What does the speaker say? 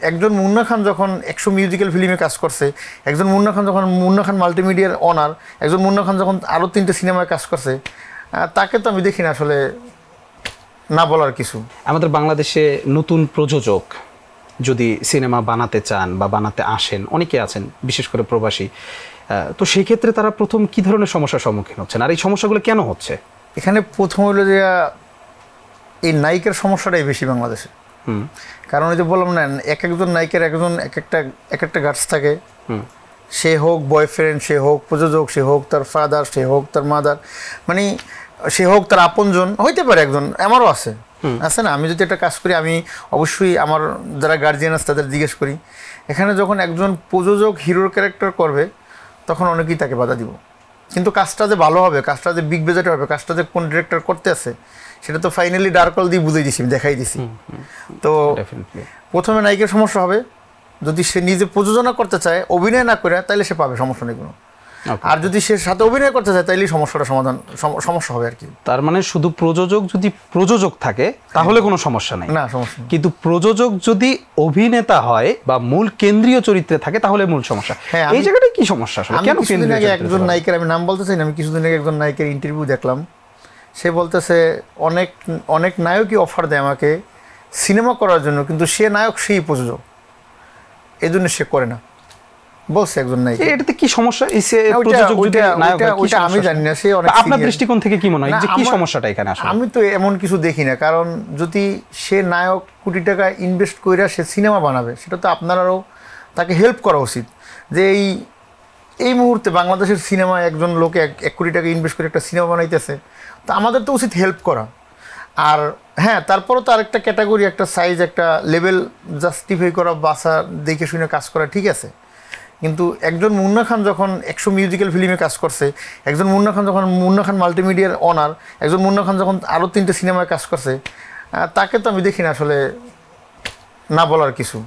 একজন মুন্না খান যখন 100 মিউজিক্যাল ফিল্মে কাজ করছে, একজন মুন্না খান যখন মুন্না খান মাল্টিমিডিয়ার অনার, একজন মুন্না খান যখন আরও 3টে সিনেমায় কাজ করছে, তাকে তো আমি দেখি না আসলে না বলার কিছু। আমাদের বাংলাদেশে নতুন প্রযোজক যদি সিনেমা বানাতে চান বা বানাতে আসেন, অনেকে আছেন বিশেষ করে প্রবাসী, তো সেই ক্ষেত্রে তারা প্রথম কি ধরনের সমস্যার সম্মুখীন হচ্ছেন, আর এই সমস্যাগুলো কেন হচ্ছে? এখানে প্রথম হলো যে এই নায়িকার সমস্যাটাই বেশি বাংলাদেশে। কারণ এই যে বললাম না, একজন নায়িকার এক একটা গার্ডস থাকে। সে হোক বয়ফ্রেন্ড, সে হোক প্রযোজক, সে হোক তার ফাদার, সে হোক তার মাদার, মানে সে হোক তার আপনজন হইতে পারে একজন। আমারও আছে না, আমি যদি একটা কাজ করি আমি অবশ্যই আমার যারা গার্জিয়ান আছে তাদের জিজ্ঞেস করি। এখানে যখন একজন প্রযোজক হিরোর ক্যারেক্টার করবে তখন অনেকেই তাকে বাধা দিব, কিন্তু কাজটা যে ভালো হবে, কাজটা যে বিগ বাজেট হবে, কাজটা যে কোন ডিরেক্টর করতে আছে সেটা তো ফাইনালি ডার্ক হল দিয়ে বুঝিয়ে দিছি, দেখাই দিছি। তো প্রথমে নায়িকার সমস্যা হবে, যদি সে নিজে প্রযোজনা করতে চায় অভিনয় না করে তাইলে সে পাবে, সমস্যা নেই কোনো। আর যদি সে সাথে অভিনয় করতে চায় তাইলেই সমস্যা হবে আর কি। তার মানে শুধু প্রযোজক যদি প্রযোজক থাকে তাহলে কোনো সমস্যা নেই, না সমস্যা, কিন্তু প্রযোজক যদি অভিনেতা হয় বা মূল কেন্দ্রীয় চরিত্রে থাকে তাহলে মূল সমস্যা। এই জায়গাটায় কি সমস্যা আসলে? কেন একজন নায়িকার, আমি নাম বলতে চাই না, আমি কিছুদিন আগে একজন নায়িকার ইন্টারভিউ দেখলাম, সে বলতেছে অনেক নায়কই অফার দেয় আমাকে সিনেমা করার জন্য, কিন্তু সে নায়ক সেই প্রযোজক, এই জন্য সে করে না, বলছে একজন নায়িকা। এটাতে কি সমস্যা? ওইটা আমি জানি না, সে আপনার দৃষ্টিকোণ থেকে কি মনে হয় যে কি সমস্যাটা এখানে আসলে? আমি তো এমন কিছু দেখি না, কারণ যদি সে নায়ক কোটি টাকা ইনভেস্ট করে সে সিনেমা বানাবে, সেটা তো আপনারাও তাকে হেল্প করা উচিত। যে এই মুহূর্তে বাংলাদেশের সিনেমায় একজন লোকে 1 কোটি টাকা ইনভেস্ট করে একটা সিনেমা বানাইতেছে, তো আমাদের তো উচিত হেল্প করা। আর হ্যাঁ, তারপরও তো আরেকটা ক্যাটাগরি, একটা সাইজ, একটা লেভেল জাস্টিফাই করা, বাসা দেখে শুনে কাজ করা ঠিক আছে, কিন্তু একজন মুন্না খান যখন 100 মিউজিক্যাল ফিল্মে কাজ করছে, একজন মুন্না খান যখন মুন্না খান মাল্টিমিডিয়ার অনার, একজন মুন্না খান যখন আরও 3টে সিনেমায় কাজ করছে, তাকে তো আমি দেখি না আসলে না বলার কিছু।